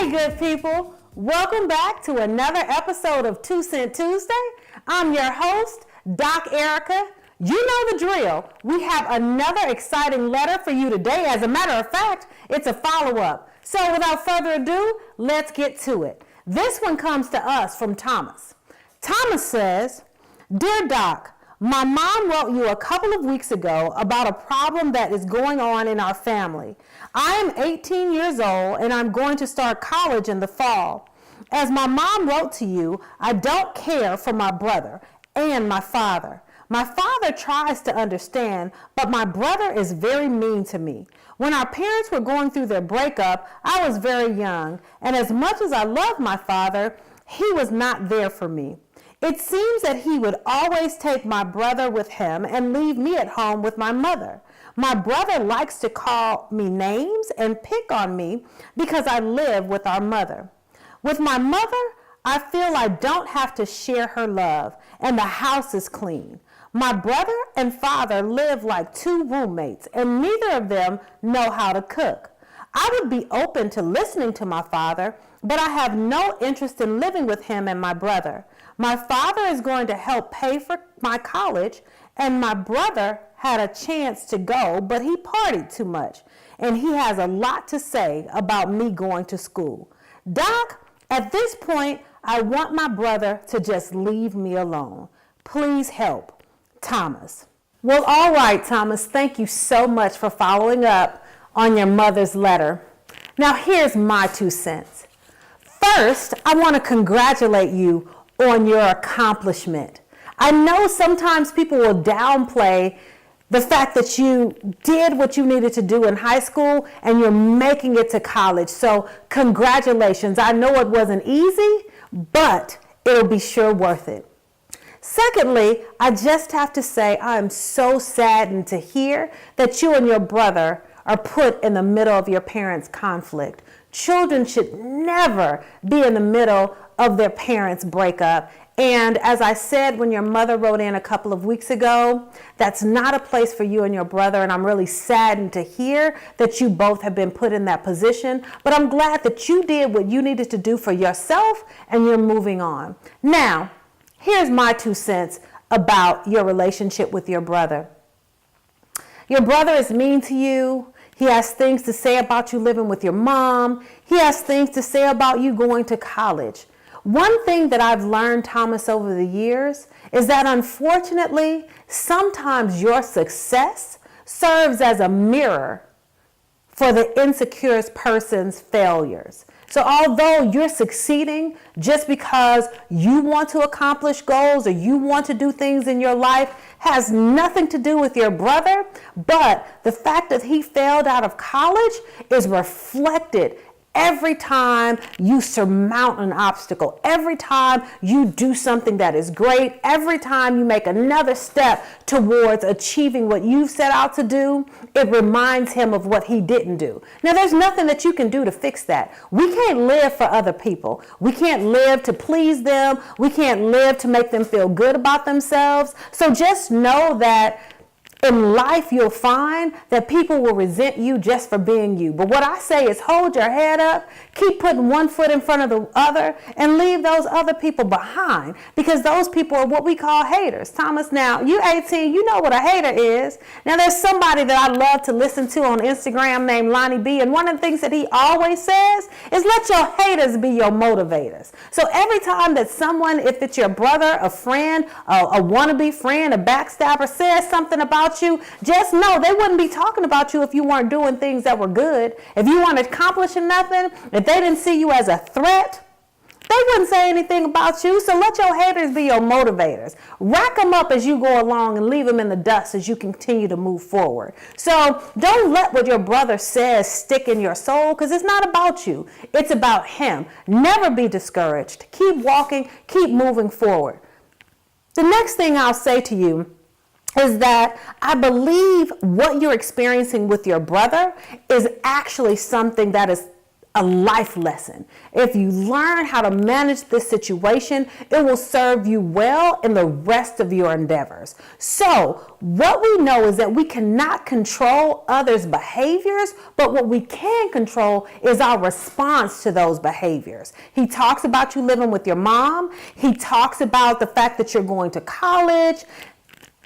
Hey, good people. Welcome back to another episode of 2 Cent Tuesday. I'm your host, Doc Erica. You know the drill. We have another exciting letter for you today. As a matter of fact, it's a follow-up. So without further ado, let's get to it. This one comes to us from Thomas. Thomas says, Dear Doc, my mom wrote you a couple of weeks ago about a problem that is going on in our family. I am 18 years old and I'm going to start college in the fall. As my mom wrote to you, I don't care for my brother and my father. My father tries to understand, but my brother is very mean to me. When our parents were going through their breakup, I was very young, and as much as I loved my father, he was not there for me. It seems that he would always take my brother with him and leave me at home with my mother. My brother likes to call me names and pick on me because I live with our mother. With my mother, I feel I don't have to share her love, and the house is clean. My brother and father live like two roommates, and neither of them know how to cook. I would be open to listening to my father, but I have no interest in living with him and my brother. My father is going to help pay for my college, and my brother had a chance to go, but he partied too much, and he has a lot to say about me going to school. Doc, at this point, I want my brother to just leave me alone. Please help. Thomas. Well, all right, Thomas, thank you so much for following up on your mother's letter. Now, here's my 2 cents. First, I want to congratulate you on your accomplishment. I know sometimes people will downplay the fact that you did what you needed to do in high school and you're making it to college. So congratulations. I know it wasn't easy, but it'll be sure worth it. Secondly, I just have to say I am so saddened to hear that you and your brother are put in the middle of your parents' conflict. Children should never be in the middle of their parents' breakup. And as I said when your mother wrote in a couple of weeks ago, that's not a place for you and your brother, and I'm really saddened to hear that you both have been put in that position. But I'm glad that you did what you needed to do for yourself and you're moving on. Now, here's my 2 cents about your relationship with your brother. Your brother is mean to you. He has things to say about you living with your mom. He has things to say about you going to college. One thing that I've learned, Thomas, over the years is that unfortunately, sometimes your success serves as a mirror for the insecure person's failures. So although you're succeeding just because you want to accomplish goals or you want to do things in your life has nothing to do with your brother, but the fact that he failed out of college is reflected every time you surmount an obstacle, every time you do something that is great, every time you make another step towards achieving what you've set out to do, it reminds him of what he didn't do. Now, there's nothing that you can do to fix that. We can't live for other people. We can't live to please them. We can't live to make them feel good about themselves. So just know that in life, you'll find that people will resent you just for being you. But what I say is hold your head up, keep putting one foot in front of the other, and leave those other people behind, because those people are what we call haters. Thomas, now, you 18, you know what a hater is. Now, there's somebody that I love to listen to on Instagram named Lonnie B, and one of the things that he always says is let your haters be your motivators. So every time that someone, if it's your brother, a friend, a wannabe friend, a backstabber, says something about you, just know they wouldn't be talking about you if you weren't doing things that were good. If you weren't accomplishing nothing, if they didn't see you as a threat, they wouldn't say anything about you. So let your haters be your motivators. Rack them up as you go along and leave them in the dust as you continue to move forward. So don't let what your brother says stick in your soul, because it's not about you. It's about him. Never be discouraged. Keep walking. Keep moving forward. The next thing I'll say to you is that I believe what you're experiencing with your brother is actually something that is a life lesson. If you learn how to manage this situation, it will serve you well in the rest of your endeavors. So, what we know is that we cannot control others' behaviors, but what we can control is our response to those behaviors. He talks about you living with your mom. He talks about the fact that you're going to college.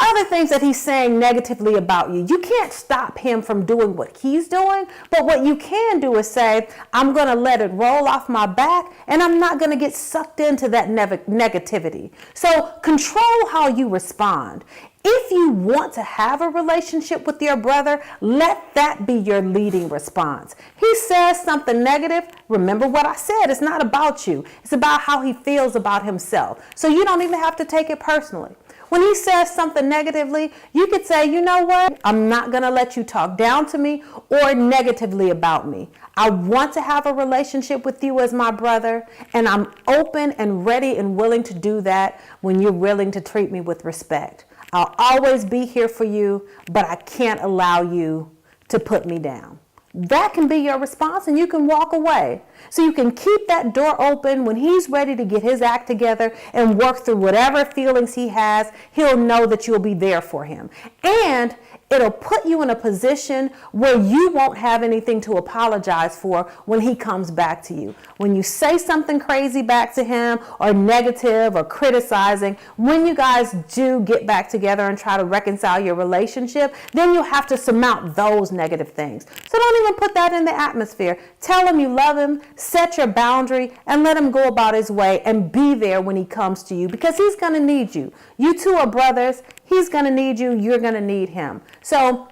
Other things that he's saying negatively about you. You can't stop him from doing what he's doing, but what you can do is say, I'm going to let it roll off my back and I'm not going to get sucked into that negativity. So control how you respond. If you want to have a relationship with your brother, let that be your leading response. He says something negative. Remember what I said. It's not about you. It's about how he feels about himself. So you don't even have to take it personally. When he says something negatively, you could say, you know what? I'm not going to let you talk down to me or negatively about me. I want to have a relationship with you as my brother, and I'm open and ready and willing to do that when you're willing to treat me with respect. I'll always be here for you, but I can't allow you to put me down. That can be your response, and you can walk away. So you can keep that door open. When he's ready to get his act together and work through whatever feelings he has, he'll know that you'll be there for him. And it'll put you in a position where you won't have anything to apologize for when he comes back to you. When you say something crazy back to him or negative or criticizing, when you guys do get back together and try to reconcile your relationship, then you'll have to surmount those negative things. So don't even put that in the atmosphere. Tell him you love him, set your boundary, and let him go about his way and be there when he comes to you because he's going to need you. You two are brothers. He's going to need you. You're going to need him. So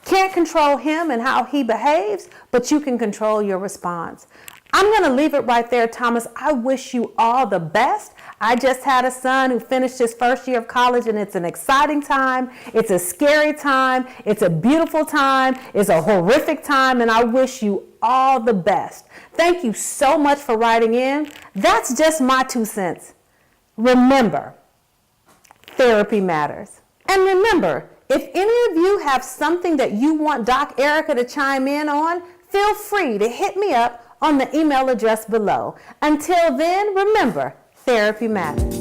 can't control him and how he behaves, but you can control your response. I'm going to leave it right there, Thomas. I wish you all the best. I just had a son who finished his first year of college, and it's an exciting time. It's a scary time. It's a beautiful time. It's a horrific time, and I wish you all the best. Thank you so much for writing in. That's just my 2 cents. Remember, therapy matters. And remember, if any of you have something that you want Doc Erica to chime in on, feel free to hit me up on the email address below. Until then, remember, therapy matters.